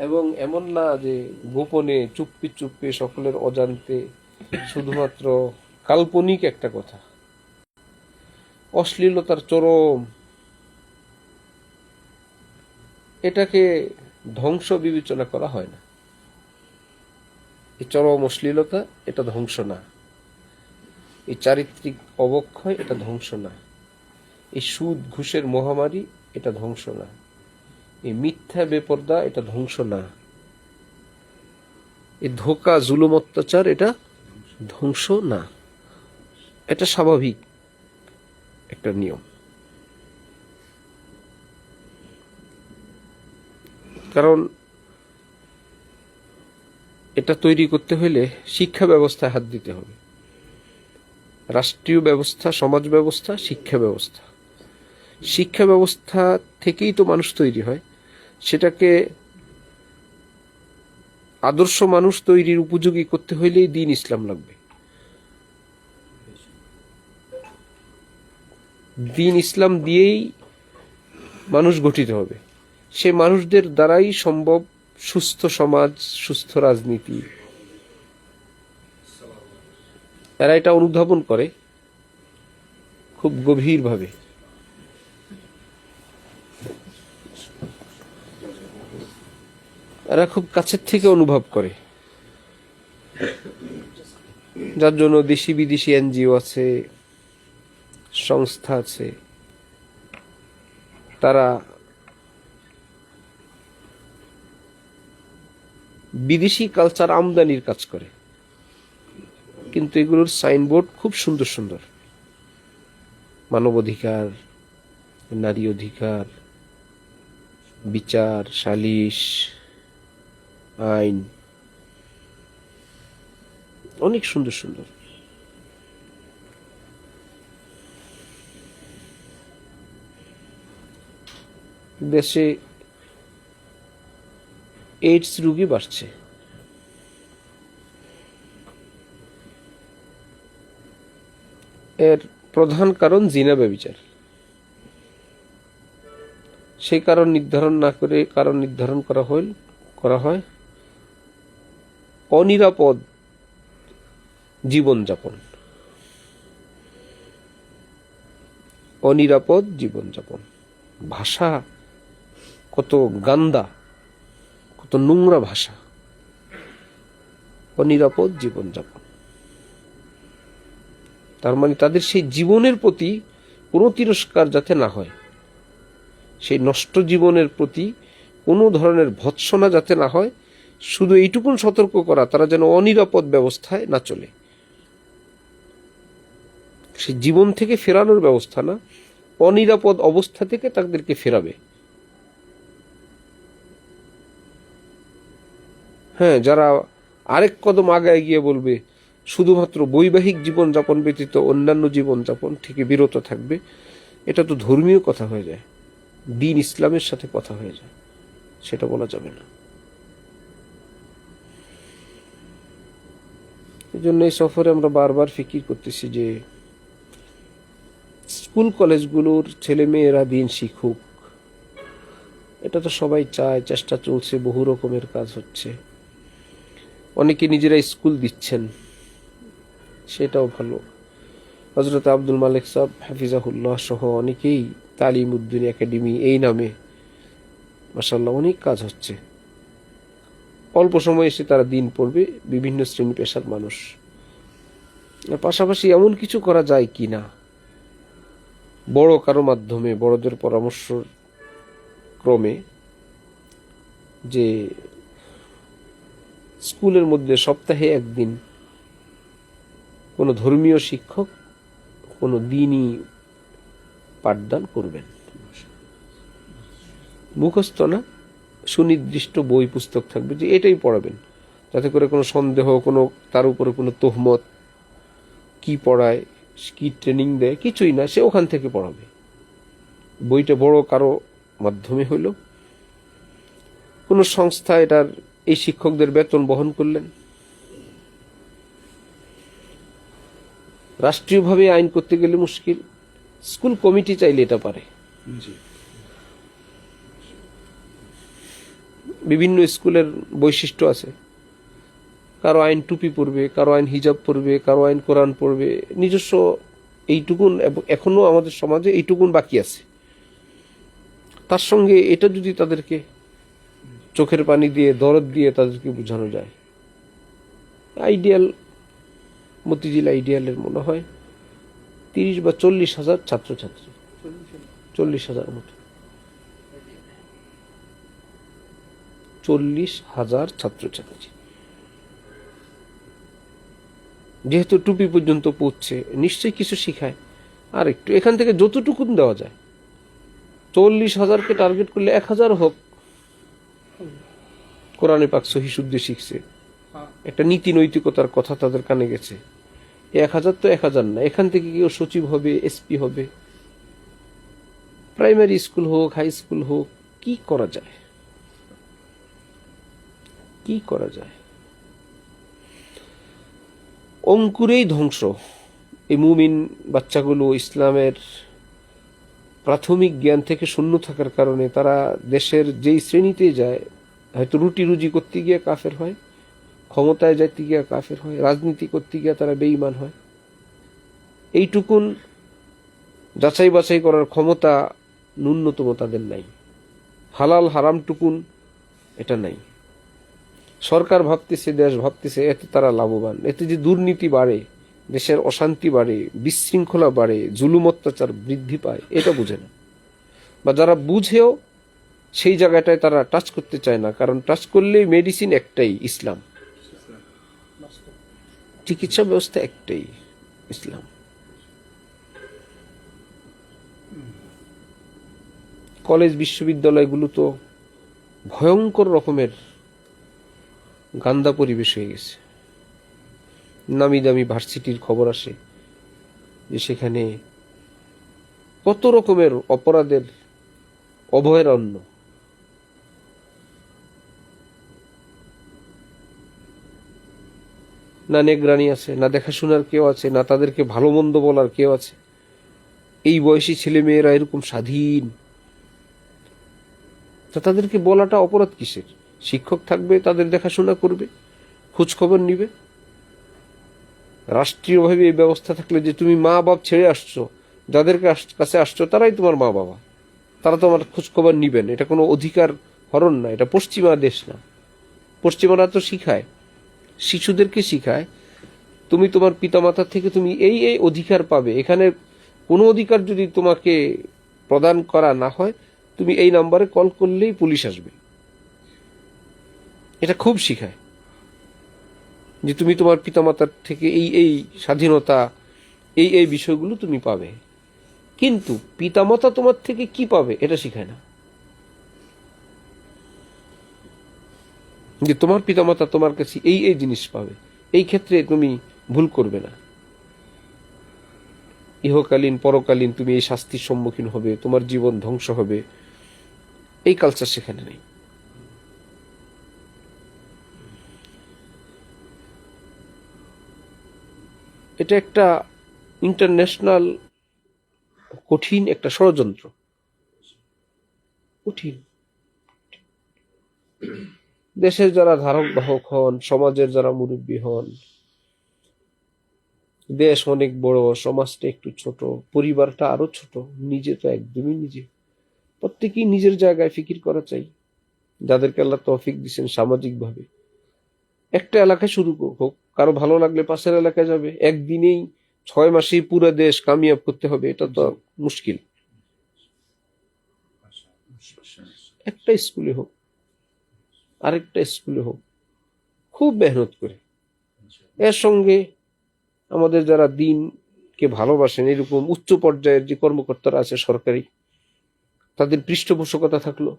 এবং এমন না যে গোপনে চুপি চুপি সকলের অজান্তে শুধুমাত্র কাল্পনিক একটা কথা, অশ্লীলতার চরম, এটাকে ধ্বংস বিবেচনা করা হয় না। এই চরম অশ্লীলতা এটা ধ্বংস না, এই চারিত্রিক অবক্ষয় এটা ধ্বংস না, এই সুদ ঘুষের মহামারী এটা ধ্বংস না, এই মিথ্যা বেপর্দা এটা ধ্বংস না, এই ধোঁকা জুলুম অত্যাচার এটা ধ্বংস না। এটা স্বাভাবিক একটা নিয়ম। কারণ এটা তৈরি করতে হলে শিক্ষা ব্যবস্থায় হাত দিতে হবে। রাষ্ট্রীয় ব্যবস্থা, সমাজ ব্যবস্থা, শিক্ষা ব্যবস্থা। শিক্ষা ব্যবস্থা থেকেই তো মানুষ তৈরি হয়। সেটাকে আদর্শ মানুষ তৈরির উপযোগী করতে হইলেই দ্বীন ইসলাম লাগবে। দ্বীন ইসলাম দিয়েই মানুষ গঠিত হবে। সে মানুষদের দ্বারাই সম্ভব সুস্থ সমাজ, সুস্থ রাজনীতি। এরা এটা অনুধাবন করে খুব গভীরভাবে। এরা খুব কাছের থেকে অনুভব করে, যার জন্য দেশি বিদেশি এনজিও আছে, সংস্থা আছে, তারা বিদেশি কালচার আমদানির কাজ করে। কিন্তু এগুলোর সাইনবোর্ড খুব সুন্দর সুন্দর, মানবাধিকার, নারী অধিকার, বিচার, সালিশ, আইন, অনেক সুন্দর সুন্দর। দেশে এইডস রোগী বাড়ছে। এর প্রধান কারণ জিনা ব্যভিচার। সেই কারণ নির্ধারণ না করে কারণ নির্ধারণ করা হয় অনিরাপদ জীবনযাপন। অনিরাপদ জীবনযাপন, ভাষা কত গান্দা, কত নোংরা ভাষা। অনিরাপদ জীবনযাপন তার মানে তাদের সেই জীবনের প্রতি কোনো তিরস্কার যাতে না হয়, সেই নষ্ট জীবনের প্রতি কোনো ধরনের ভৎসনা যাতে না হয়, শুধু এইটুকুন সতর্ক করা তারা যেন অনিরাপদ ব্যবস্থায় না চলে। সেই জীবন থেকে ফেরানোর ব্যবস্থা না, অনিরাপদ অবস্থা থেকে তাদেরকে ফেরাবে। হ্যাঁ, যারা আরেক কদম আগায় গিয়ে বলবে শুধুমাত্র বৈবাহিক জীবনযাপন ব্যতীত অন্যান্য জীবনযাপন থেকে বিরত থাকবে, এটা তো ধর্মীয় কথা হয়ে যায়, দ্বীন ইসলামের সাথে কথা হয়ে যায়, সেটা বলা যাবে না। এই জন্য এই সফরে আমরা বারবার ফিকির করতেছি যে স্কুল কলেজগুলোর ছেলে মেয়েরা দিন শিখুক। এটা তো সবাই চায়, চেষ্টা চলছে, বহু রকমের কাজ হচ্ছে। অনেকে নিজেরা স্কুল দিচ্ছেন, সেটাও ভালো। হযরত আব্দুল মালিক সাহেব হাফিজাহুল্লাহ সহ অনেকেই তালিম উদ্দিন একাডেমি এই নামে মাশাআল্লাহ অনেক কাজ হচ্ছে। অল্প সময় এসে তারা দিন পড়বে, বিভিন্ন শ্রেণী পেশার মানুষ। পাশাপাশি এমন কিছু করা যায় কি না, বড় কারো মাধ্যমে, বড়দের পরামর্শ ক্রমে, যে স্কুলের মধ্যে সপ্তাহে একদিন কোনো ধর্মীয় শিক্ষক কোনো দিনই পাঠদান করবেন। মুখস্থ না, সুনির্দিষ্ট বই পুস্তক থাকবে যে এটাই পড়াবেন, যাতে করে কোনো সন্দেহ, কোনো তার উপরে কোনো তোহমত, কি পড়ায়, কি ট্রেনিং দেয়, কিছুই না, সে ওখান থেকে পড়াবে। বইটা বড় কারো মাধ্যমে হইল, কোনো সংস্থা এটার এই শিক্ষকদের বেতন বহন করলেন। রাষ্ট্রীয়ভাবে আইন করতে গেলে মুশকিল, স্কুল কমিটি চাইলে এটা পারে। বিভিন্ন স্কুলের বৈশিষ্ট্য আছে, কারো আইন টুপি পরবে, কারো আইন হিজাব পরবে, কারো আইন কোরআন পড়বে, নিজস্ব এইটুকুন এখনো আমাদের সমাজে এইটুকুন বাকি আছে। তার সঙ্গে এটা যদি তাদেরকে চোখের পানি দিয়ে দরদ দিয়ে তাদেরকে বোঝানো যায়, আইডিয়াল মতিঝিল আইডিয়ালের মনে হয় 30 বা 40,000 ছাত্রছাত্রী, 40,000 মতো, 40,000 ছাত্রছাত্রী। যেহেতু টুপি পর্যন্ত পড়ছে, নিশ্চয়ই কিছু শিখায়। আর একটু এখান থেকে যতটুকুন দেওয়া যায়, 40,000কে টার্গেট করলে 1,000 হোক কোরআনে পাক সহি শুদ্ধে শিখছে, একটা নীতি নৈতিকতার কথা তাদের কানে গেছে। 1,000 তো 1,000 না, এখান থেকে কেউ সচিব হবে, এসপি হবে। প্রাইমারি স্কুল হোক, হাই স্কুল হোক, কি করা যায়, কি করা যায়? অঙ্কুরেই ধ্বংস। এই মুমিন বাচ্চাগুলো ইসলামের প্রাথমিক জ্ঞান থেকে শূন্য থাকার কারণে তারা দেশের যেই শ্রেণীতে যায়, হয়তো রুটি রুজি করতে গিয়ে কাফের হয়, ক্ষমতায় যাইতে গিয়ে কাফের হয়, রাজনীতি করতে গিয়ে তারা বেঈমান হয়। এইটুকুন যাচাই বাছাই করার ক্ষমতা ন্যূনতম তাদের নাই। হালাল হারাম টুকুন এটা নাই। সরকার ভাবতেছে, দেশ ভাবতেছে এতে তারা লাভবান, এতে যে দুর্নীতি বাড়ে, দেশের অশান্তি বাড়ে, বিশৃঙ্খলা বাড়ে, জুলুম অত্যাচার বৃদ্ধি পায়, এটা বুঝে না। বা যারা বুঝেও সেই জায়গাটায় তারা টাচ করতে চায় না, কারণ টাচ করলেই মেডিসিন একটাই, ইসলাম। চিকিৎসা ব্যবস্থা একটাই, ইসলাম। কলেজ বিশ্ববিদ্যালয়গুলো তো ভয়ঙ্কর রকমের গান্দা পরিবেশ হয়ে গেছে। নামি দামি ভার্সিটির খবর আসে যে সেখানে কত রকমের অপরাধের অভয়ারণ্য। না নেগরানি আছে, না দেখাশোনার কেউ আছে, না তাদেরকে ভালো মন্দ বলার কেউ আছে। এই বয়সী ছেলে মেয়েরা এরকম স্বাধীন, তা তাদেরকে বলাটা অপরাধ কিসের? শিক্ষক থাকবে, তাদের দেখাশোনা করবে, খোঁজ খবর নিবে। রাষ্ট্রীয়ভাবে এই ব্যবস্থা থাকলে যে তুমি মা বাপ ছেড়ে আসছো, যাদের কাছে আসছো তারাই তোমার মা বাবা, তারা তোমার খোঁজ খবর নিবেন, এটা কোনো অধিকার হরণ না, এটা পশ্চিমা দেশ না। পশ্চিমারা তো শিখায়, শিশুদেরকে শিখায় তুমি তোমার পিতামাতার থেকে তুমি এই এই অধিকার পাবে, এখানে কোনো অধিকার যদি তোমাকে প্রদান করা না হয়, তুমি এই নাম্বারে কল করলেই পুলিশ আসবে। এটা খুব শিখায় যে তুমি তোমার পিতামাতার থেকে এই এই স্বাধীনতা, এই এই বিষয়গুলো তুমি পাবে। কিন্তু পিতামাতা তোমার থেকে কি পাবে এটা শিখায় না, যে তোমার পিতামাতা তোমার কাছে এই এই জিনিস পাবে, এই ক্ষেত্রে তুমি ভুল করবে না, ইহকালীন পরকালীন তুমি এই শাস্তির সম্মুখীন হবে, তোমার জীবন ধ্বংস হবে, এই কালচার সেখানে নেই। এটা একটা ইন্টারন্যাশনাল কঠিন একটা ষড়যন্ত্র, কঠিন। দেশের যারা ধারক বাহক হন, সমাজের যারা মুরব্বী হন, দেশ অনেক বড়, সমাজটা একটু ছোট, পরিবারটা আরো ছোট, নিজে তো একদমই নিজে, প্রত্যেকেই নিজের জায়গায় ফিকির করা চাই। যাদেরকে আল্লাহ তৌফিক দিচ্ছেন সামাজিক ভাবে, একটা এলাকায় শুরু হোক, কারো ভালো লাগলে পাশের এলাকায় যাবে। একদিনেই 6 মাসেই পুরো দেশ কামিয়াব করতে হবে, এটা তো মুশকিল। একটা স্কুলে হোক, আরেকটা স্কুলে হোক, খুব মেহনত করে। এর সঙ্গে আমাদের যারা দিনকে ভালোবাসেন, এরকম উচ্চ পর্যায়ের যে কর্মকর্তারা আছে সরকারি, তাদের পৃষ্ঠপোষকতা থাকলো,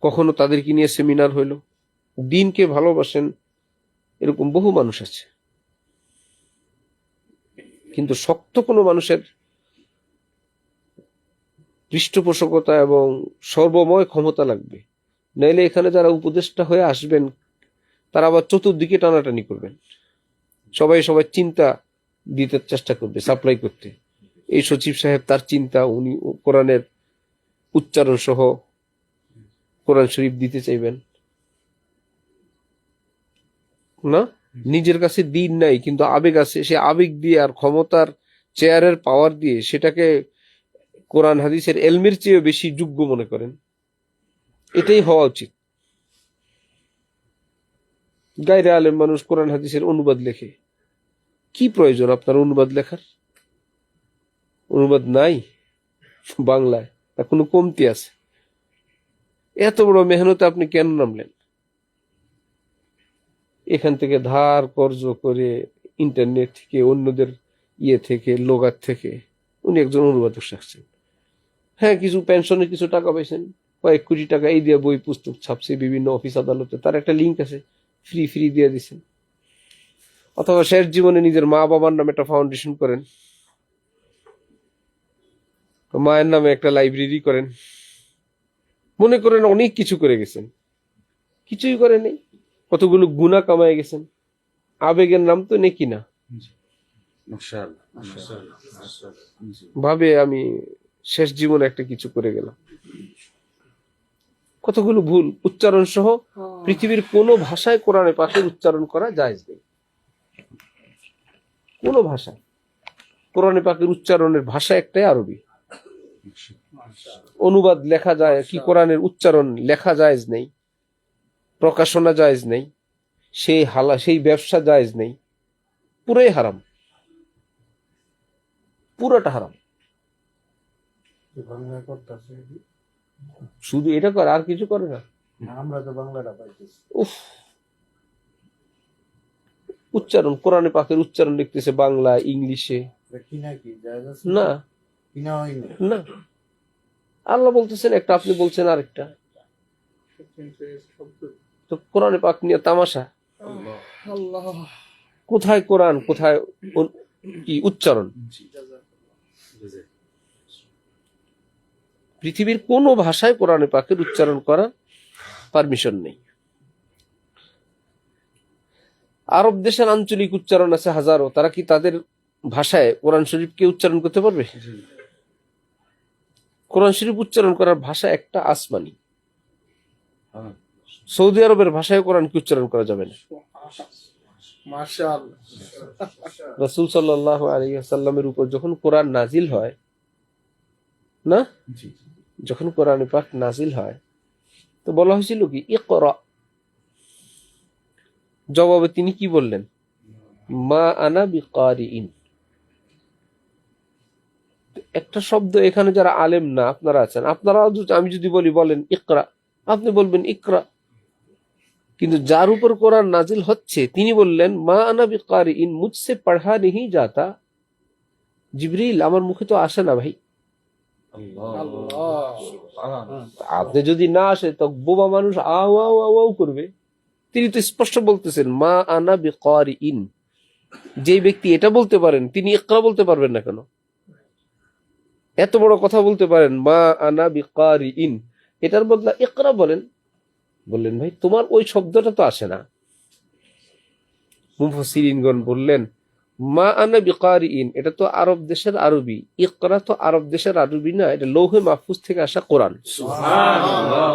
কখনো তাদেরকে নিয়ে সেমিনার হইলো। দিনকে ভালোবাসেন এরকম বহু মানুষ আছে, কিন্তু শক্ত কোনো মানুষের পৃষ্ঠপোষকতা এবং সর্বময় ক্ষমতা লাগবে, নাইলে এখানে যারা উপদেষ্টা হয়ে আসবেন তারা আবার চতুর্দিকে টানাটানি করবেন, সবাই সবার চিন্তা দিতে চেষ্টা করবে, সাপ্লাই করতে। এই সচিব সাহেব তার চিন্তা, উনি কোরআনের উচ্চারণ সহ কোরআন শরীফ দিতে চাইবেন না? নিজের কাছে দিন নাই কিন্তু আবেগ আছে, সে আবেগ দিয়ে আর ক্ষমতার চেয়ারের পাওয়ার দিয়ে সেটাকে কোরআন হাদিসের এলমের চেয়ে বেশি যোগ্য মনে করেন। এটাই হওয়া উচিত। গায়রে আলেম মানুষ কোরআন হাদিসের অনুবাদ লেখে, কি প্রয়োজন আপনার অনুবাদ লেখার? অনুবাদ নাই বাংলায়, তা কোনো কমতি আছে? এত বড় মেহনতে আপনি কেন নামলেন? এখান থেকে ধার কর্জ করে ইন্টারনেট থেকে, অন্যদের থেকে, লোগার থেকে উনি একজন অনুবাদক রাখছেন। হ্যাঁ, কিছু পেনশনে কিছু টাকা পাইছেন, কয়েক কোটি টাকা এই দিয়ে বই পুস্তক ছাপছে বিভিন্ন অফিস আদালতে, তার একটা লিঙ্ক আছে, ফ্রি ফ্রি দিয়ে দিচ্ছেন। অথবা শেষ জীবনে নিজের মা বাবার নামে একটা ফাউন্ডেশন করেন, মায়ের নামে একটা লাইব্রেরি করেন, মনে করেন অনেক কিছু করে গেছেন, কিছুই করে নেই, কতগুলো গুনাহ কামায় গেছেন। আবেগের নাম তো নেকি না, ভাবে আমি শেষ জীবনে একটা কিছু করে গেলাম। কতগুলো ভুল উচ্চারণ সহ পৃথিবীর কোন ভাষায় কোরআনে পাকের উচ্চারণ করা জায়েজ নেই। কোন ভাষায় কোরআনে পাকের উচ্চারণের ভাষা একটাই আরবি। অনুবাদ লেখা যায় কি, কোরআনের উচ্চারণ লেখা জায়েজ নেই, প্রকাশনা জায়েজ নেই, সেই ব্যবসা জায়েজ নেই, পুরাই হারাম, পুরোটা হারাম। শুধু এটা করে আর কিছু করে না। আমরা তো বাংলাটা পাইতেছি। উফ, উচ্চারণ কোরআনে পাকের উচ্চারণ লিখতেছে বাংলা, ইংলিশে। না না, আল্লাহ বলতেছেন একটা, আপনি বলছেন আরেকটা, তো কোরআনে পাক নিয়ে তামাশা। কোথায় কোরআন, কোথায় কি উচ্চারণ? পৃথিবীর কোন ভাষায় কোরআনে পাকের উচ্চারণ করার পারমিশন নেই। আরব দেশের আঞ্চলিক উচ্চারণ আছে হাজারো, তারা কি তাদের ভাষায় কোরআন শরীফকে উচ্চারণ করতে পারবে? কোরআন শরীফ উচ্চারণ করার ভাষা একটা, আসমানি। সৌদি আরবের ভাষায় কোরআনকে উচ্চারণ করা যাবে না। রাসূল সাল্লাল্লাহু আলাইহি ওয়াসাল্লামের উপর যখন কোরআন নাজিল হয় না, যখন কোরআন পাক নাজিল হয় তো বলা হয়েছিল কি, ইকরা। জবাবে তিনি কি বললেন? মা আনা বিকারিইন। একটা শব্দ এখানে যারা আলেম না আপনারা আছেন, আপনারা, আমি যদি বলি বলেন ইকরা, আপনি বলবেন ইকরা, কিন্তু যার উপর কোরআন নাজিল হচ্ছে তিনি বললেন মা আনা বিকারিইন, মুঝসে পড়া नहीं जाता। জিবরিল আমার মুখে তো আসে না ভাই। আপনি যদি না আসে তো বোবা মানুষ আও আও আও আও করবে। তিনি তো স্পষ্ট বলতেছেন মা আনা বিকারিইন। যে ব্যক্তি এটা বলতে পারেন তিনি ইকরা বলতে পারবেন না কেন? এত বড় কথা বলতে পারেন মা আনা বিকারিইন, এটার বদলা ইকরা বলেন। বললেন ভাই তোমার ওই শব্দটা তো আসে না। মুফাসসিরিনগণ বললেন মা আনা বিকারিইন এটা তো আরব দেশের আরবি, ইকরা তো আরব দেশের আরবি না, এটা লৌহে মাহফুজ থেকে আসা কোরআন। সুবহানাল্লাহ,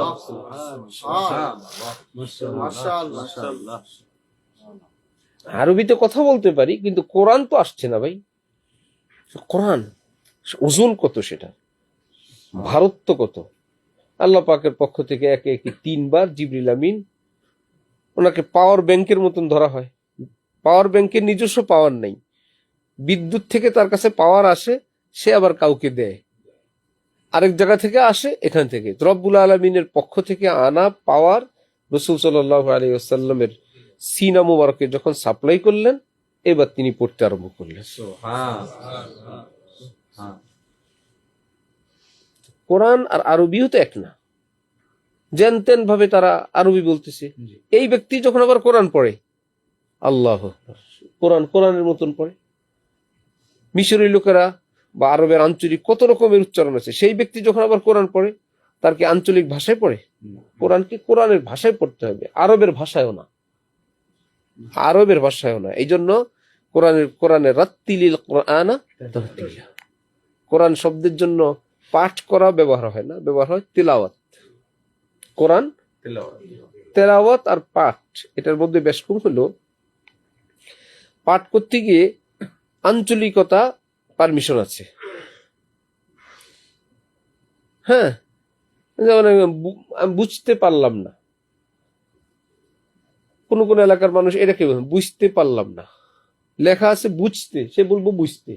মাশাআল্লাহ। আরবিতে কথা বলতে পারি কিন্তু কোরআন তো আসছে না ভাই। কোরআন ওজন কত, সেটা ভারত্ব কত। আল্লাহ পাকের পক্ষ থেকে একে একে 3 বার জিবরিল আমিন ওনাকে পাওয়ার ব্যাংকের মতন ধরা হয়। পাওয়ার ব্যাংকের নিজস্ব পাওয়ার নাই, বিদ্যুৎ থেকে তার কাছে পাওয়ার আসে, সে আবার কাউকে দেয়, আরেক জায়গা থেকে আসে, এখান থেকে রব্বুল আলামিনের পক্ষ থেকে আনা পাওয়ার রাসূল সাল্লাল্লাহু আলাইহি ওয়াসাল্লামের সিনা মুবারকে যখন সাপ্লাই করলেন, এবার তিনি পড়তে আরম্ভ করলেন। কোরআন আর আরবিও তো এক না, যেন তেন ভাবে তারা আরবি বলতেছে। এই ব্যক্তি যখন আবার কোরআন পড়ে, আল্লাহ কোরআন কোরআনের মতন পড়ে। মিশরীয় লোকেরা বা আরবের আঞ্চলিক কত রকমের উচ্চারণ আছে, সেই ব্যক্তি যখন আবার কোরআন পড়ে তার কি আঞ্চলিক ভাষায় পড়ে? কোরআনকে কোরআনের ভাষায় পড়তে হবে, আরবের ভাষায়ও না, আরবের ভাষায়ও না। এই জন্য কোরআনের রাত্তিলিল কোরআনা তারতিলা। কোরআন শব্দের জন্য পাঠ করা ব্যবহার হয় না, ব্যবহার হয় তিলাওয়াত, কোরআন তেলাওয়াত আর পাঠ, এটার মধ্যে বেশ কম হলো পাঠ করতে গিয়ে আঞ্চলিকতা পারমিশন আছে। হ্যাঁ, যেমন আমি বুঝতে পারলাম না, কোন কোন এলাকার মানুষ এটাকে বুঝতে পারলাম না, লেখা আছে বুঝতে, সে বলবো বুঝতে,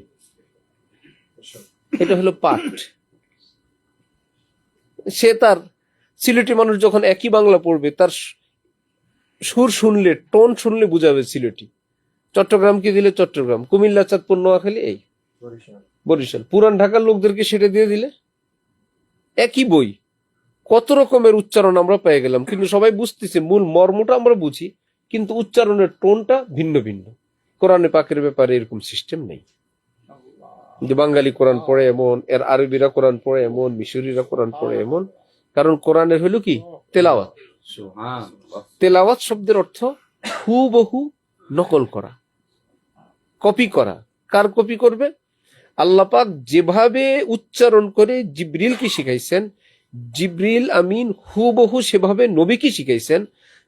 এটা হলো পাঠ। সে তার সিলেটি মানুষ যখন একই বাংলা পড়বে, তার সুর শুনলে, টোন শুনলে বুঝাবে সিলেটি। চট্টগ্রামকে দিলে চট্টগ্রাম, কুমিল্লা, চাঁদপুর, নোয়াখালী, এই বরিশাল, পুরান ঢাকার লোকদেরকে সেটা দিয়ে দিলে একই বই, কত রকমের উচ্চারণ আমরা পেয়ে গেলাম, কিন্তু সবাই বুঝতেছে, মূল মর্মটা আমরা বুঝি, কিন্তু উচ্চারণের টোনটা ভিন্ন ভিন্ন। কোরআনে পাকের ব্যাপারে এরকম সিস্টেম নেই যে বাঙালি কোরআন পড়ে এমন, এর আরবিরা কোরআন পড়ে এমন, মিশরীরা কোরআন পড়ে এমন। কারণ কোরআনের হলো কি তেলাওয়াত। তেলাওয়াত শব্দের অর্থ হুবহু নকল করা, কপি করা। কার কপি করবে? আল্লাহ পাক যেভাবে উচ্চারণ করে জিবরিলকে শিখাইছেন, জিবরিল আমিন হুবহু সেভাবে নবীকে শিখাইছেন,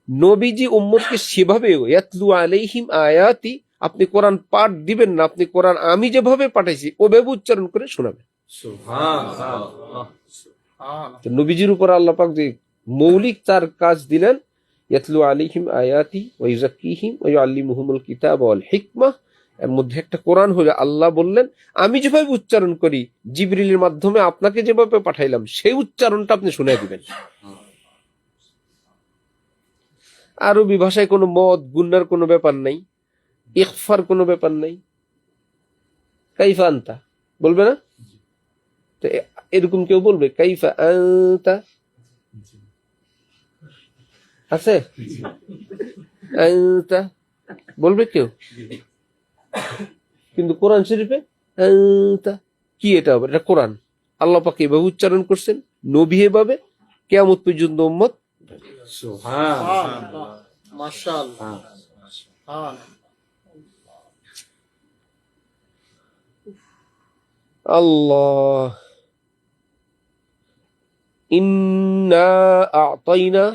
নবীজি উম্মতকে সেভাবে ইয়াতলু আলাইহিম আয়াতি, আপনি কোরআন পাঠ দিবেন না, আপনি কোরআন আমি যেভাবে পাঠাইছি ওভাবে উচ্চারণ করে শোনাবেন। তো নবীজির উপর আল্লাহ পাক যে মৌলিক চার কাজ দিলেন, ইয়াতলু আলাইহিম আয়াতি ওয়া ইউযাক্কিহিম ওয়া ইউআল্লিমুহুমুল কিতাব ওয়াল হিকমাহ, এর মধ্যে একটা কোরআন হলো আল্লাহ বললেন আমি যেভাবে উচ্চারণ করি জিবরিলের মাধ্যমে আপনাকে যেভাবে পাঠাইলাম সেই উচ্চারণটা আপনি শুনিয়ে দিবেন। আরবি ভাষায় কোনো মদ গুন্নার কোনো ব্যাপার নাই, ইখফার কোনো ব্যাপার নাই। কাইফা আনতা বলবে না? তো এরকম কেউ বলবে কাইফা আনতা? আছে? আনতা বলবে কেউ? কিন্তু কোরআন শরীফে আনতা কি, এটা হবে? এটা কোরআন, আল্লাহ পাক এভাবে উচ্চারণ করছেন, নবী এভাবে, কিয়ামত পর্যন্ত উম্মত। আল্লাহ ইন্না আ'তাইনা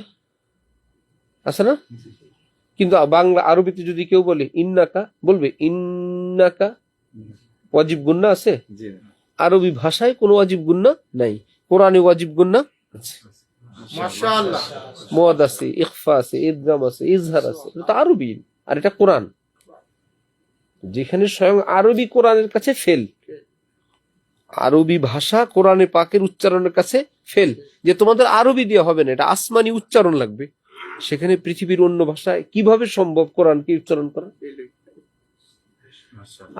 আছে না? কিন্তু বাংলা আরবিতে যদি কেউ বলে ইন্নাকা, বলবে ইন্নাকা, ওয়াজিব গুন্না আছে? আরবি ভাষায় কোনো ওয়াজিব গুন্না নাই, কোরআনে ওয়াজিব গুন্না আছে। মাশাআল্লাহ, মুয়াদ আছে, ইখফা আছে, ইদগাম আছে, ইজহার আছে, এটা আরবি আর এটা কোরআন। যেখানে স্বয়ং আরবি কোরআনের কাছে ফেল, আরবি ভাষা কোরআনে পাকের উচ্চারণের কাছে ফেল, যে তোমাদের আরবি দিয়ে হবে না, এটা আসমানি উচ্চারণ লাগবে। সেখানে পৃথিবীর অন্য ভাষায় কিভাবে সম্ভব কোরআনকে উচ্চারণ করা?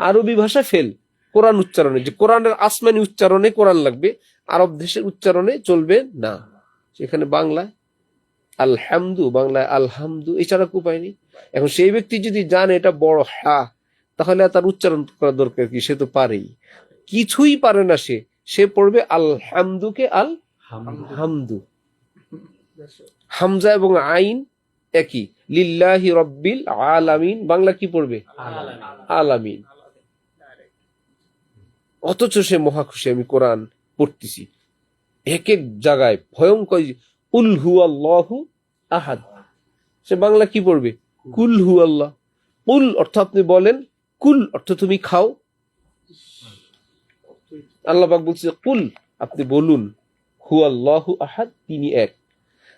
আরবি ভাষা ফেল কোরআন উচ্চারণে, যে কোরআনের আসমানি উচ্চারণে কোরআন লাগবে, আরব দেশের উচ্চারণে চলবে না। সেখানে বাংলায় আলহামদু, বাংলায় আলহামদু, এছাড়া উপায় নেই। এখন সেই ব্যক্তি যদি জানে এটা বড় হা, তাহলে তার উচ্চারণ করা দরকার কি? সে তো পারেই, কিছুই পারে না সে, সে পড়বে আলহামদুকে আল হামদু। হামজা এবং আইন একই, লিল্লাহি রব্বিল আলামিন, বাংলা কি পড়বে? আলামিন। অথচ সে মহা খুশি, আমি কোরআন পড়তেছি। এক এক জায়গায় ভয়ঙ্কর কুল হু আল্লাহু আহাদ, সে বাংলা কি পড়বে? কুল হু আল্লাহ। কুল অর্থ আপনি বলেন, কুল অর্থ তুমি খাও। আল্লাহ পাক বলছে কুল আপনি বলুন, হু আল্লাহু আহাদ, তিনি এক।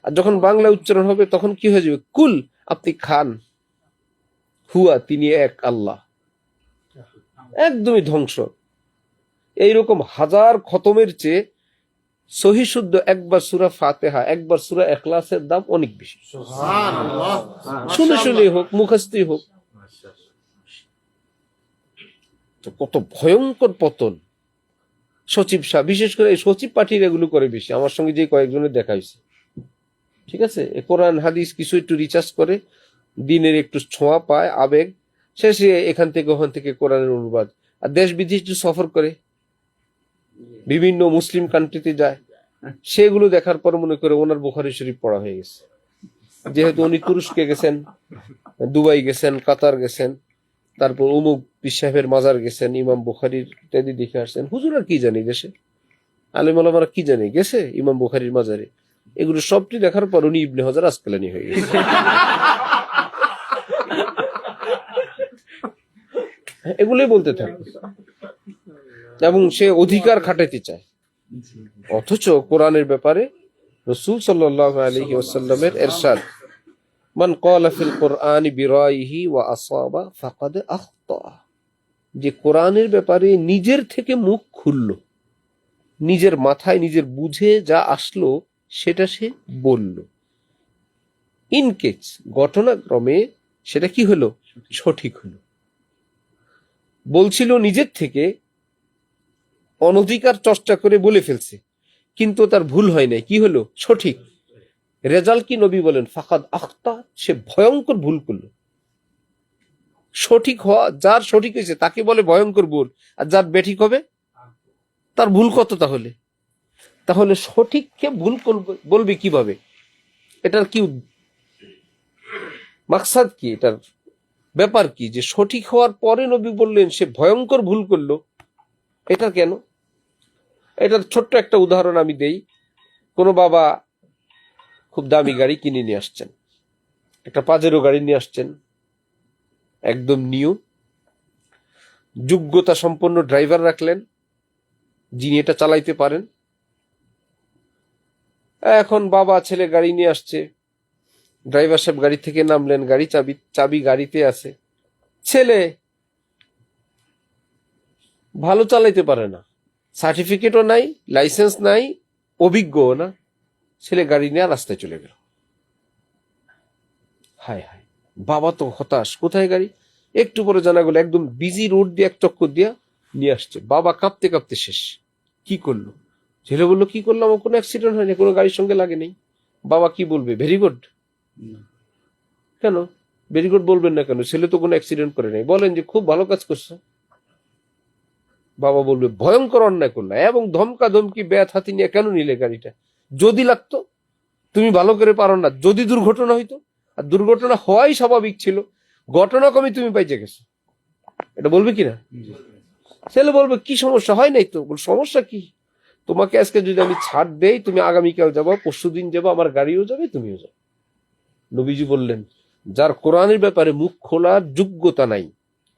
আর যখন বাংলা উচ্চারণ হবে তখন কি হয়ে যাবে? কুল আপনি খান, হুয়া তিনি এক আল্লাহ। একদমই ধ্বংস। এইরকম হাজার খতমের চেয়ে সহি শুদ্ধ একবার সূরা ফাতিহা, একবার সূরা ইখলাসের দাম অনেক বেশি। সুবহানাল্লাহ, শুনে শুনে হোক, মুখস্থই হোক। তো কত ভয়ঙ্কর পতন। সচিব সাহেব, বিশেষ করে এই সচিব পার্টির এগুলো করে বেশি। আমার সঙ্গে যে কয়েকজনের দেখা হয়েছে, ঠিক আছে, কোরআন হাদিস কিছু একটু রিচার্জ করে, দিনের একটু ছোঁয়া পায়, আবেগ, শেষে এখান থেকে ওখান থেকে কোরআনের অনুবাদ। আর দেশ বিদেশ একটু সফর করে, বিভিন্ন মুসলিম কান্ট্রিতে যায়, সেগুলো দেখার পর মনে করে ওনার বুখারী শরীফ পড়া হয়ে গেছে। যেহেতু উনি তুরস্কে গেছেন, দুবাই গেছেন, কাতার গেছেন, তারপর অমুক পীর সাহেবের মাজার গেছেন, ইমাম বুখারীর ইত্যাদি দেখে আসছেন। হুজুর আর কি জানি দেশে, আলেম ওলামারা কি জানে, গেছে ইমাম বুখারীর মাজারে, এগুলো সবটি দেখার পর উনি ইবনে হাজার আসকালানী হয়ে গেছে। এগুলোই বলতে থাকে এবং সে অধিকার খাটাতে চায়, অথচ কোরআনের ব্যাপারে রাসূল সাল্লাল্লাহু আলাইহি ওয়াসাল্লামের ইরশাদ, মান ক্বালা ফিল কুরআনি বিরাইহি ওয়া আসাবা ফাকাদ আখতা, যে কোরআনের ব্যাপারে নিজের থেকে মুখ খুললো, নিজের মাথায় নিজের বুঝে যা আসলো সেটা সে বলল, ইনকেস ঘটনাক্রমে সেটা কি হলো, সঠিক হলো। বলছিল নিজের থেকে, অনধিকার চর্চা করে বলে ফেলছে, কিন্তু তার ভুল হয় নাই, কি হলো, সঠিক। রেজাল্ট কি নবী বলেন, ফাকাদ আখতা, সে ভয়ঙ্কর ভুল করলো। সঠিক হওয়া, যার সঠিক হয়েছে তাকে বলে ভয়ঙ্কর ভুল, আর যার বেঠিক হবে তার ভুল কত? তাহলে সঠিককে ভুল বলবে কিভাবে? এটার কি মাকসাদ কি, এটার ব্যাপার কি যে সঠিক হওয়ার পরে নবী বললেন সে ভয়ঙ্কর ভুল করলো? এটা কেন? এটার ছোট্ট একটা উদাহরণ আমি দেই। কোনো বাবা খুব দামি গাড়ি কিনে নিয়ে আসছেন, একটা পাজেরো গাড়ি নিয়ে আসছেন, একদম নিউ, যোগ্যতা সম্পন্ন ড্রাইভার রাখলেন যিনি এটা চালাইতে পারেন। এখন বাবা ছেলে গাড়ি নিয়ে আসছে, ড্রাইভার সাহেব গাড়ি থেকে নামলেন, গাড়ি চাবি গাড়িতে আছে। ছেলে ভালো চালাইতে পারে না, সার্টিফিকেটও নাই, লাইসেন্স নাই, অভিজ্ঞও না। ছেলে গাড়ি নিয়ে রাস্তায় চলে গেল। হায় হায়, বাবা তো হতাশ, কোথায় গাড়ি? একটু পরে জানা গেল একদম বিজি রোড দিয়ে এক চক্কর দিয়া নিয়ে আসছে। বাবা কাঁপতে কাঁপতে শেষ। কি করলো? ছেলে বললো, কি করলাম, আমার কোনো অ্যাক্সিডেন্ট হয়নি, কোনো গাড়ির সঙ্গে লাগে নেই। বাবা কি বলবে? Very good. কেন ভেরি গুড বলবেন না কেন? ছেলে তো কোনো অ্যাক্সিডেন্ট করে নাই। বলেন যে খুব ভালো কাজ করছো। বাবা বলবে ভয়ঙ্কর অন্যায় করলা, এবং ধমকা ধমকি ব্যাত হাতি নিয়ে কেন নিলে গাড়িটা? যদি লাগতো, তুমি ভালো করে পারো না, যদি দুর্ঘটনা হইতো, আর দুর্ঘটনা হওয়াই স্বাভাবিক ছিল, ঘটনা কমই তুমি পাইচে গেছো, এটা বলবে কিনা? ছেলে বলবে কি সমস্যা, হয় নাই তো। সমস্যা কি? তোমাকে আজকে যদি আমি ছাড় দেই, তুমি আগামীকাল যাবো, পরশুদিন যাবো, আমার গাড়িও যাবে, তুমিও যাবে। নবীজি বললেন, যার কোরআনের ব্যাপারে মুখ খোলার যোগ্যতা নাই,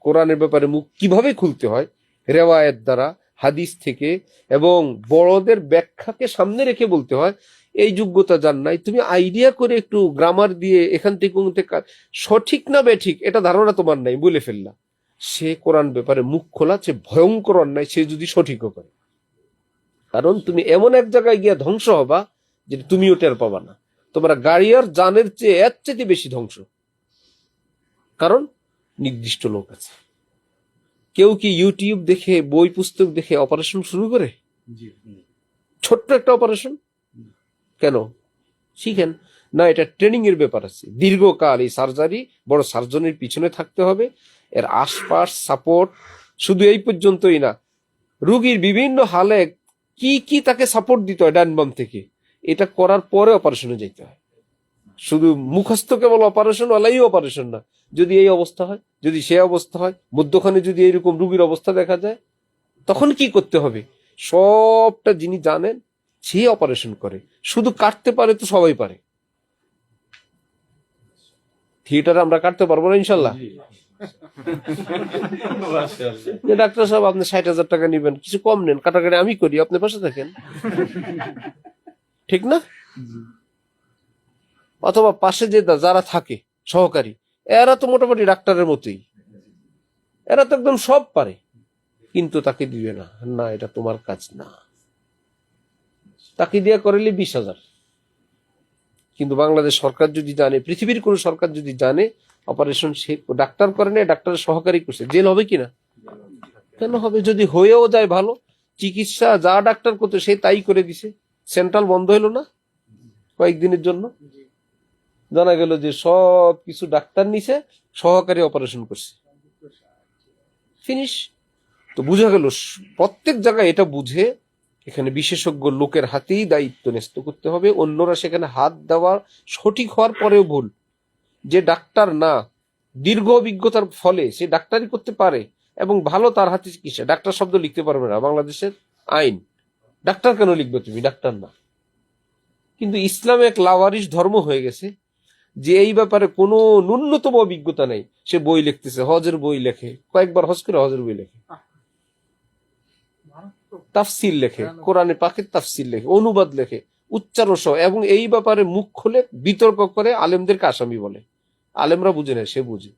কোরআনের ব্যাপারে মুখ কিভাবে খুলতে হয় রেওয়ায়েত দ্বারা, হাদিস থেকে, এবং বড়দের ব্যাখ্যাকে সামনে রেখে বলতে হয়, এই যোগ্যতা যার নাই, তুমি আইডিয়া করে একটু গ্রামার দিয়ে এখান থেকে সঠিক না বেঠিক এটা ধারণা তোমার নাই, বলে ফেললা, সে কোরআন ব্যাপারে মুখ খোলা সে ভয়ঙ্কর অন্যায়, সে যদি সঠিকও করে। কারণ তুমি এমন এক জায়গায় গিয়া ধ্বংস হবা যে তুমিও টের পাবা না। তোমরা গাড়ি আর জানের চেয়ে এর চেয়ে বেশি ধ্বংস। কারণ নির্দিষ্ট লোক আছে। কেউ কি ইউটিউব দেখে, বই পুস্তক দেখে অপারেশন শুরু করে? ছোট্ট একটা অপারেশন কেন? শিখেন না, এটা ট্রেনিং এর ব্যাপার আছে। দীর্ঘকাল এই সার্জারি, বড় সার্জনের পিছনে থাকতে হবে, এর আশপাশ সাপোর্ট। শুধু এই পর্যন্তই না, রোগীর বিভিন্ন হালে কি কি তাকে সাপোর্ট দিতে হয় ডান বাম থেকে, এটা করার পরে অপারেশনে যেতে হয়। শুধু মুখস্থ কেবল অপারেশন ওলাই অপারেশন না। যদি এই অবস্থা হয়, যদি সে অবস্থা হয়, মধ্যখানে যদি এইরকম রোগীর অবস্থা দেখা যায়, তখন কি করতে হবে, সবটা যিনি জানেন সে অপারেশন করে। শুধু কাটতে পারে তো সবাই পারে। থিয়েটারে আমরা কাটতে পারবো না ইনশাল্লাহ। ডাক্তার সাহেব আপনি 60,000 টাকা নিবেন, কিছু কম নেন, কাটাকাটি আমি করি, আপনি পাশে থাকেন, ঠিক না? অথবা পাশে যে যারা থাকে সহকারী, এরা তো মোটামুটি ডাক্তারের মতোই, এরা তো একদম সব পারে, কিন্তু তাকে দিবে না। না, এটা তোমার কাজ না। তাকে দিয়ে করালে 20,000। কিন্তু বাংলাদেশ সরকার যদি জানে, পৃথিবীর কোন সরকার যদি জানে অপারেশন সে ডাক্তার করে না, ডাক্তারের সহকারী করছে, জেল হবে কিনা? কেন হবে? যদি হয়েও যায় ভালো, চিকিৎসা যা ডাক্তার করতে সে তাই করে দিছে। সেন্ট্রাল বন্ধ হলো না কয়েকদিনের জন্য, জানা গেল যে সব কিছু ডাক্তার নিছে, সহকারী অপারেশন করছে, ফিনিশ। তো বুঝা গেল প্রত্যেক জায়গায় এটা বুঝে এখানে বিশেষজ্ঞ লোকের হাতেই দায়িত্ব ন্যস্ত করতে হবে। অন্যরা সেখানে হাত দেওয়া সঠিক হওয়ার পরেও ভুল। যে ডাক্তার না, দীর্ঘ অভিজ্ঞতার ফলে সে ডাক্তারি করতে পারে এবং ভালো, তার হাতে চিকিৎসা। ডাক্তার শব্দ লিখতে পারবে না, বাংলাদেশের আইন। ডাক্তার কেন লিখবে তুমি? ডাক্তার না। কিন্তু ইসলাম এক লাওয়ারিশ ধর্ম হয়ে গেছে, যে এই ব্যাপারে কোনো ন্যূনতম অভিজ্ঞতা নেই। সে বই লিখতেছে, হজের বই লেখে, কয়েকবার হজ করে হজের বই লেখে, তাফসির লেখে, কোরআনে পাকের তাফসির লেখে, অনুবাদ লেখে, উচ্চারণ সহ, এবং এই ব্যাপারে মুখ খুলে বিতর্ক করে আলেমদেরকে আসামি বলে। আলেমরা বুঝে না, সে বুঝে।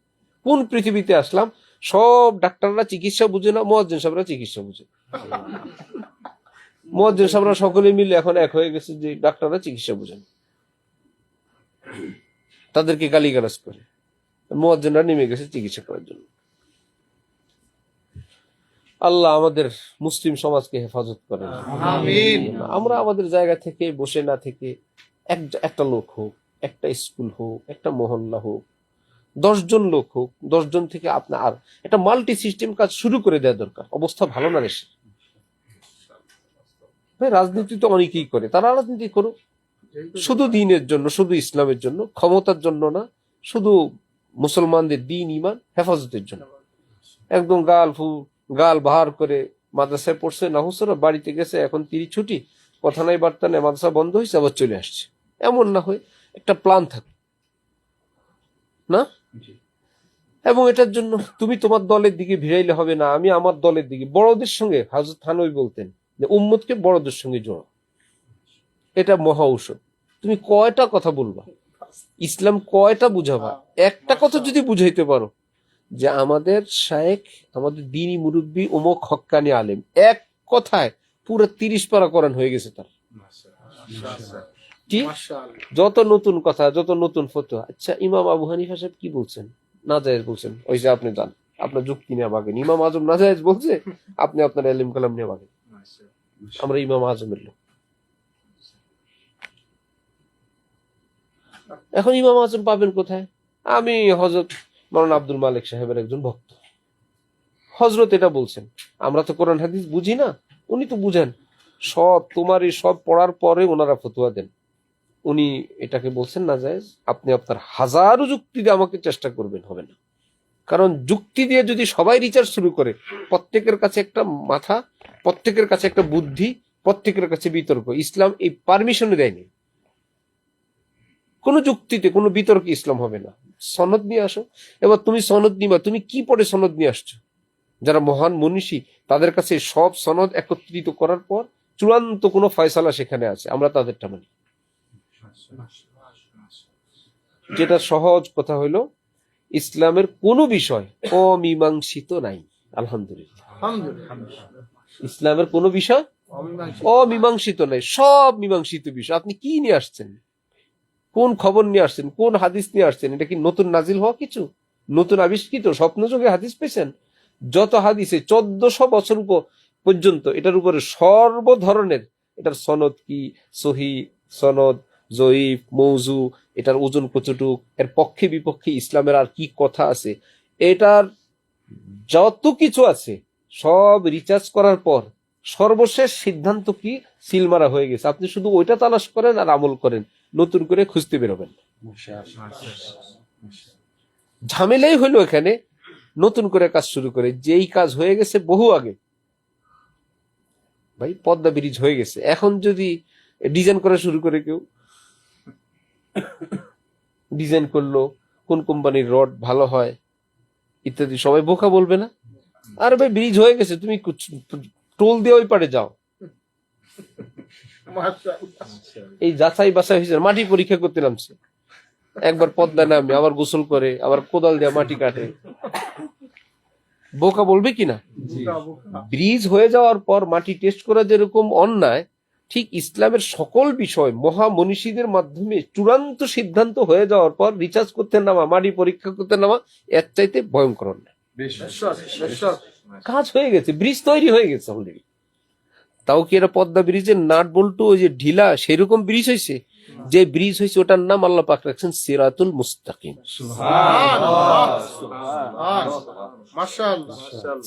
কোন পৃথিবীতে আসলাম? সব ডাক্তাররা চিকিৎসা বুঝে না, মুয়াজ্জিন সাহেবরা চিকিৎসা বুঝে। মুয়াজ্জিন সাহেবরা সকলে মিলে এখন এক হয়ে গেছে যে ডাক্তাররা চিকিৎসা বুঝেন, তাদেরকে গালিগালাজ করে। মুয়াজ্জিনরা নেমে গেছে চিকিৎসা করার জন্য। আল্লাহ আমাদের মুসলিম সমাজকে হেফাজত করেন, আমিন। আমরা আমাদের জায়গা থেকে বসে না থেকে একটা লোক হোক, একটা স্কুল হোক, একটা মহল্লা হোক, 10 জন লোক হোক, 10 জন থেকে আপনার আর একটা মাল্টি সিস্টেম কাজ শুরু করে দেওয়া দরকার। অবস্থা ভালো না দেশে। ভাই, রাজনীতি তো অনেকেই করে, তারা রাজনীতি করুক, শুধু দিনের জন্য, শুধু ইসলামের জন্য, ক্ষমতার জন্য না, শুধু মুসলমানদের দিন ইমান হেফাজতের জন্য। একদম গাল বাহার করে মাদ্রাসায় পড়ছে, না হুসরা বাড়িতে গেছে, এখন 30 ছুটি, কথা নাই বার্তা নেই, মাদ্রাসা বন্ধ হয়েছে, আবার চলে আসছে। এমন না হয় একটা প্ল্যান থাকে না। এবং এটার জন্য তুমি তোমার দলের দিকে ভিড়াইলে হবে না, আমি আমার দলের দিকে। বড়দের সঙ্গে হযরত থানবী বলতেন যে উম্মতকে বড়দের সঙ্গে জোড়া, এটা মহা ঔষধ। তুমি কয়টা কথা বলবা, ইসলাম কয়টা বুঝাবা, একটা কথা যদি বুঝাইতে পারো যে আমাদের শায়েখ, আমাদের দ্বীনি মুরব্বী অমুক হক্কানি আলেম, এক কথায় পুরো 30 পারা কোরআন হয়ে গেছে তার। কি যত নতুন কথা, যত নতুন ফতোয়া। আচ্ছা, ইমাম আবু হানিফা সাহেব কি বলছেন? নাজায়েজ বলছেন, ওই যে আপনি জান, আপনার যুক্তি নিয়ে ভাগেন। ইমাম আজম নাজায়েজ বলছে, আপনি আপনার ইলম কালাম নিয়ে ভাগেন। আমরা ইমাম আজমের লোক। এখন ইমাম আজম পাবেন কোথায়? আমি হযরত মাওলানা আব্দুল মালিক সাহেবের একজন ভক্ত, হযরত এটা বলছেন। আমরা তো কোরআন হাদিস বুঝি না, উনি তো বুঝেন সব। তোমার এই সব পড়ার পরে ওনারা ফতোয়া দেন। উনি এটাকে বলছেন না জায়েজ। আপনি আপনার হাজারো যুক্তি দিয়ে আমাকে চেষ্টা করবেন, হবে না। কারণ যুক্তি দিয়ে যদি সবাই রিচার্জ শুরু করে, প্রত্যেকের কাছে একটা মাথা, প্রত্যেকের কাছে একটা বুদ্ধি, প্রত্যেকের কাছে বিতর্ক, ইসলাম এই পারমিশন দেয়নি। কোন যুক্তিতে কোনো বিতর্ক ইসলাম হবে না। সনদ নিয়ে আসো। এবার তুমি সনদ নিবা, তুমি কি পড়ে সনদ নিয়ে আসছো? যারা মহান মনীষী, তাদের কাছে সব সনদ একত্রিত করার পর চূড়ান্ত কোনো ফয়সালা সেখানে আছে, আমরা তাদেরটা মানি। যেটা সহজ কথা হলো, ইসলামের কোনো বিষয় অমীমাংসিত নাই, আলহামদুলিল্লাহ। ইসলামের কোনো বিষয় অমীমাংসিত নাই, সব মীমাংসিত বিষয়। আপনি কি নিয়ে আসছেন, কোন খবর নিয়ে আসছেন, কোন হাদিস নিয়ে আসছেন? এটা কি নতুন নাজিল হওয়া কিছু, নতুন আবিষ্কৃত স্বপ্নযোগে হাদিস পেয়েছেন? যত হাদিসে 1400 বছর পর্যন্ত এটার উপরে সর্ব ধরনের, এটার সনদ কি, সহি সনদ, জয়ীফ, মৌজু, এটার ওজন কতটুক, এর পক্ষে বিপক্ষে ইসলামের আর কি কথা আছে, এটার যত কিছু আছে সব রিচার্জ করার পর সর্বশেষ সিদ্ধান্ত কি, সিল মারা হয়ে গেছে। আপনি শুধু ওইটা তালাশ করেন আর আমল করেন, নতুন করে খুঁজতে বেরোবেন। ঝামেলাই হলো এখানে, নতুন করে কাজ শুরু করে, যেই কাজ হয়ে গেছে বহু আগে। ভাই, পদ্মা ব্রিজ হয়ে গেছে, এখন যদি ডিজাইন করা শুরু করে, কেউ ডিজাইন করলো, কোন কোম্পানির রড ভালো হয় ইত্যাদি, সবাই বোকা বলবে না? আর ভাই, ব্রিজ হয়ে গেছে, তুমি টোল দিয়ে ওই পারে যাও। এই যাচাই বাছাই হয়েছে, মাটি পরীক্ষা করতে নামছে, একবার পদ্মা নামে, আবার গোসল করে, আবার কোদাল দিয়ে মাটি কাটে। বোকা বলবে কিনা? ব্রিজ হয়ে যাওয়ার পর মাটি টেস্ট করা যেরকম অন্যায়, ঠিক ইসলামের সকল বিষয় মহা মনীষীদের মাধ্যমে চূড়ান্ত সিদ্ধান্ত হয়ে যাওয়ার পর রিচার্জ করতে নামা, মাটি পরীক্ষা করতে নামা, এর চাইতে ভয়ঙ্কর অন্যায়। কাজ হয়ে গেছে, ব্রিজ তৈরি হয়ে গেছে অলরেডি। তাও কি এটা পদ্মা ব্রিজের নাট বল্টু ওই যে ঢিলা সেরকম ব্রিজ হয়েছে? যে ব্রিজ হয়েছে ওটার নাম আল্লাহ পাক রাখছেন সিরাতুল মুস্তাকিম।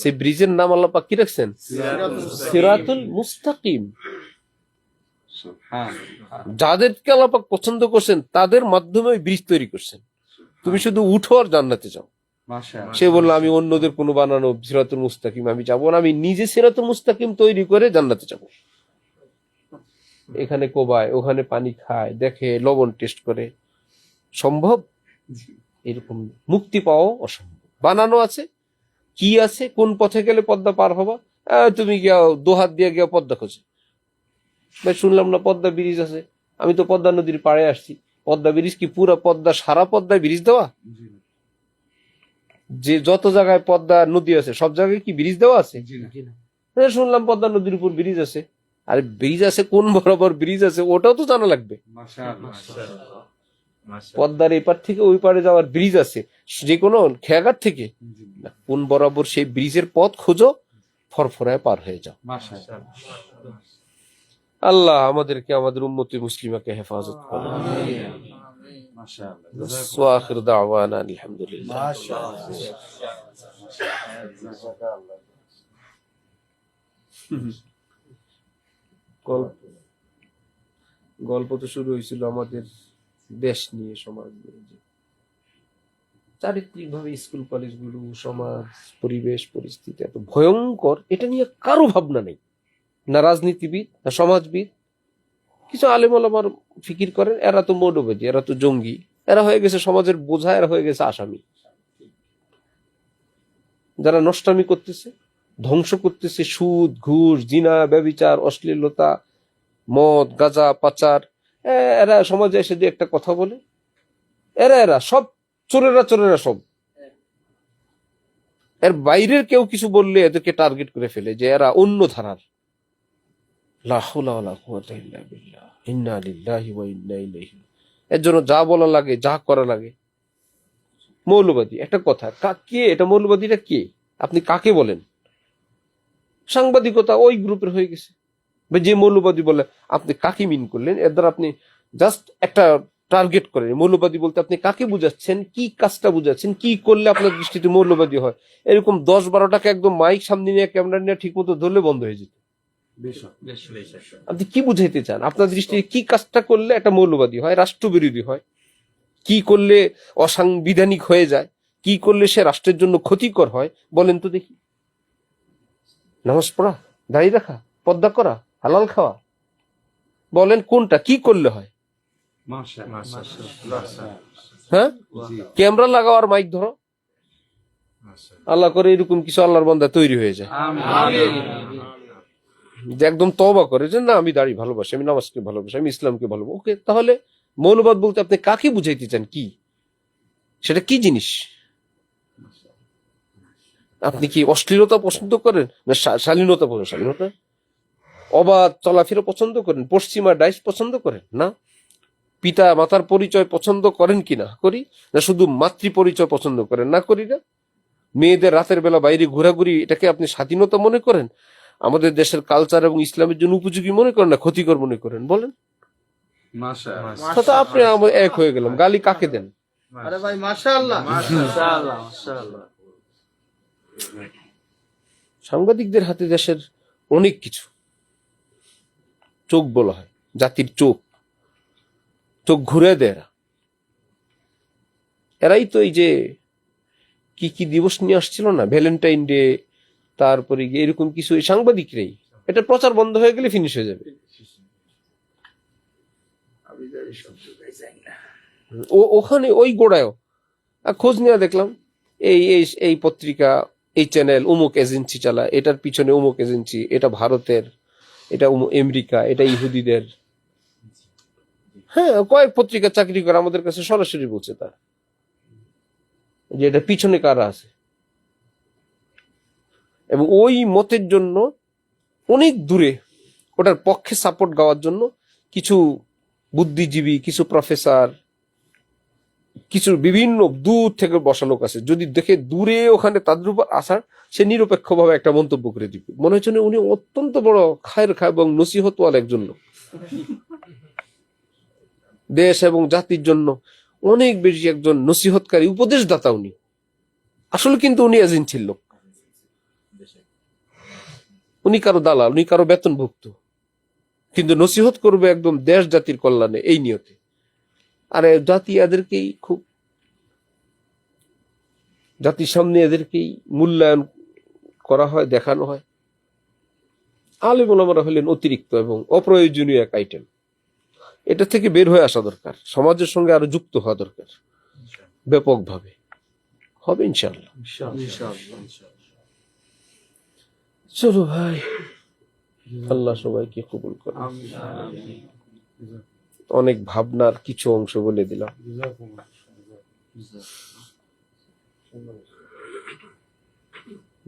সেই ব্রিজের নাম আল্লাহ পাক কি রাখছেন? সিরাতুল মুস্তাকিম। যাদেরকে আল্লাহ পাক পছন্দ করছেন তাদের মাধ্যমে ওই ব্রিজ তৈরি করছেন। তুমি শুধু উঠো আর জান্নাতে যাও। সে বললো আমি অন্যদের কোনো বানানো সিরাতুল মুস্তাকিম আমি যাবো না, আমি নিজে সিরাতুল মুস্তাকিম তৈরি করে জান্নাতে যাবো। এখানে কোবায়, ওখানে পানি খায়, দেখে, লবণ টেস্ট করে। সম্ভব? এরকম মুক্তি পাওয়া অসম্ভব। বানানো আছে, কি আছে, কোন পথে গেলে পদ্মা পার হবা, তুমি গিয়া দোহাত দিয়ে গিয়া পদ্মা খোঁজে। ভাই শুনলাম না পদ্মা ব্রিজ আছে, আমি তো পদ্মা নদীর পাড়ে আসছি। পদ্মা ব্রিজ কি পুরা পদ্মা, সারা পদ্মায় ব্রিজ দেওয়া? যে যত জায়গায় পদ্মা নদী আছে সব জায়গায় কি ব্রিজ দেওয়া আছে? শুনলাম পদ্মা নদীর উপর ব্রিজ আছে। আরে ব্রিজ আছে, কোন বরাবর ব্রিজ আছে ওটাও তো জানা লাগবে। পদ্মার এপার থেকে ওই পারে যাওয়ার ব্রিজ আছে যে কোনো খেয়াঘাট থেকে, না, কোন বরাবর সেই ব্রিজের পথ খোঁজো, ফরফরায় পার হয়ে যাও। আল্লাহ আমাদেরকে, আমাদের উম্মতি মুসলিমাকে হেফাজত করুন। ওয়া আখির দাওয়ানা আলহামদুলিল্লাহ। গল্প তো শুরু হয়েছিল আমাদের দেশ নিয়ে, সমাজ নিয়ে, যে চারিত্রিক ভাবে স্কুল কলেজগুলো, সমাজ, পরিবেশ, পরিস্থিতি এত ভয়ঙ্কর, এটা নিয়ে কারো ভাবনা নেই। না রাজনীতিবিদ, না সমাজবিদ। কিছু আলেম ওলামার ফিকির করেন, এরা তো মৌলবাদী, এরা তো জঙ্গি, এরা হয়ে গেছে সমাজের বোঝা, এরা হয়ে গেছে আসামি। যারা নষ্টামি করতেছে, ধ্বংস করতেছে, সুদ, ঘুষ, জিনা, ব্যভিচার, অশ্লীলতা, মদ, গাঁজা, পাচার, এরা সমাজে এসে দিয়ে একটা কথা বলে, এরা সব চোরেরা সব। এর বাইরের কেউ কিছু বললে এদেরকে টার্গেট করে ফেলে যে এরা অন্য ধারার। লা হাওলা ওয়ালা কুওয়াতা ইল্লা বিল্লাহ, ইন্না লিল্লাহি ওয়া ইন্না ইলাইহি। এর জন্য যা বলা লাগে, যা করা লাগে। মৌলবাদী একটা কথা, কে এটা? মৌলবাদীরা কে? আপনি কাকে বলেন? সাংবাদিকতা ওই গ্রুপের হয়ে গেছে। যে মৌলবাদী বলে, আপনি কাকে মিন করলেন? এর দ্বারা আপনি জাস্ট একটা টার্গেট করেন। মৌলবাদী বলতে আপনি কাকে বুঝাচ্ছেন, কি কাজটা বুঝাচ্ছেন, কি করলে আপনার দৃষ্টিতে মৌলবাদী হয়? এরকম 10-12টাকে একদম মাইক সামনে নিয়ে, ক্যামেরা নিয়ে ঠিক মতো ধরলে বন্ধ হয়ে যেত। আপনি কি বুঝাইতে চান? আপনার দৃষ্টিতে কি কাজটা করলে একটা মৌলবাদী হয়, রাষ্ট্রবিরোধী হয়? কি করলে অসাংবিধানিক হয়ে যায়? কি করলে সে রাষ্ট্রের জন্য ক্ষতিকর হয়? বলেন তো দেখি। নামাজ পড়া, দাঁড়িয়ে রাখা, পর্দা করা, হালাল খাওয়া, বলেন কোনটা? কি করলে হয়? হ্যাঁ, ক্যামেরা লাগাও আর মাইক ধরো, আল্লাহ করে এরকম কিছু আল্লাহর বান্দা তৈরি হয়ে যায়, যে একদম তওবা করে যে না, আমি দাড়ি ভালোবাসি, আমি নামাজকে ভালোবাসি, আমি ইসলামকে ভালোবাসি। ওকে, তাহলে মৌলবাদ বলতে আপনি কাকে বুঝাইতে চান? কি সেটা কি জিনিস? আপনি কি অশ্লীলতা পছন্দ করেন, না শালীনতা পছন্দ? শালীনতা, অবাধ চলাফেরা পছন্দ করেন, পশ্চিমা ডাইস পছন্দ করেন? না। পিতা মাতার পরিচয় পছন্দ করেন কি না করি? না শুধু মাতৃ পরিচয় পছন্দ করেন? না করি না। মেয়েদের রাতের বেলা বাইরে ঘোরাঘুরি, এটাকে আপনি স্বাধীনতা মনে করেন? আমাদের দেশের কালচার এবং ইসলামের জন্য উপযোগী মনে করেন, না ক্ষতিকর মনে করেন? বলেন। আপনি এক হয়ে গেলাম। গালি কাকে দেন? আরে ভাই মাশাআল্লাহ, মাশাআল্লাহ, মাশাআল্লাহ। সাংবাদিকদের হাতে দেশের অনেক কিছু। চোখ বলা হয়, জাতির চোখ, চোখ ঘুরে দেয় এরা। এরাই তো এই যে কি দিবস নিয়ে আসছিল না, ভ্যালেন্টাইন ডে, তারপরে গিয়ে এরকম কিছু, এই সাংবাদিকরাই। এটা প্রচার বন্ধ হয়ে গেলে ফিনিশ হয়ে যাবে। ওখানে ওই গোড়ায়ও খোঁজ নিয়ে দেখলাম, এই পত্রিকা, এই চ্যানেল অমুক এজেন্সি চালায়, এটার পিছনে অমুক এজেন্সি, এটা ভারতের, এটা আমেরিকা, এটা ইহুদিদের। হ্যাঁ, কয়েক পত্রিকা চাকরি করে আমাদের কাছে সরাসরি বলছে তারা যে এটা পিছনে কারা আছে। এবং ওই মতের জন্য অনেক দূরে, ওটার পক্ষে সাপোর্ট গাওয়ার জন্য কিছু বুদ্ধিজীবী, কিছু প্রফেসর, কিছু বিভিন্ন দূর থেকে বসা লোক আছে। যদি দেখে দূরে ওখানে তাদের উপর আসার, সে নিরপেক্ষভাবে একটা মন্তব্য করে দিবে। মনে হচ্ছে উনি অত্যন্ত বড় খায়ের খা এবং নসিহতওয়ালা একজন লোক, দেশ এবং জাতির জন্য অনেক বেশি একজন নসিহতকারী, উপদেশদাতা উনি। আসলে কিন্তু উনি এজেন্সির লোক, উনি কারো দালাল, উনি কারো বেতনভুক্ত, কিন্তু নসিহত করবে একদম দেশ জাতির কল্যাণে, এই নিয়তে। আর জাতি এদেরকেই খুব, জাতির সামনে এদেরকেই মূল্যায়ন করা হয়, দেখানো হয়। আলেম ওলামারা হলেন অতিরিক্ত এবং অপ্রয়োজনীয় এক আইটেম। এটা থেকে বের হয়ে আসা দরকার, সমাজের সঙ্গে আরো যুক্ত হওয়া দরকার ব্যাপকভাবে। হবে ইনশাআল্লাহ। চলো ভাই, আল্লাহ সবাইকে কবুল করে। অনেক ভাবনার কিছু অংশ বলে দিলাম।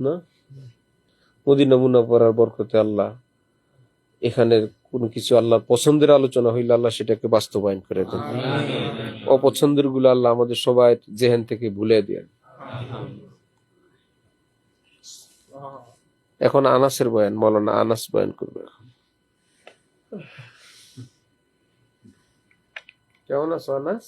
না, মদিনা মুনাওয়ারার বরকতে আল্লাহ এখানের কোনো কিছু আল্লাহর পছন্দের আলোচনা হইলে আল্লাহ সেটাকে বাস্তবায়ন করে দেন। অপছন্দের গুলো আল্লাহ আমাদের সবাই জেহেন থেকে ভুলে দেন। এখন আনাসের বয়ান, মৌলানা আনাস বয়ান করবে। কেমন আছো আনাস?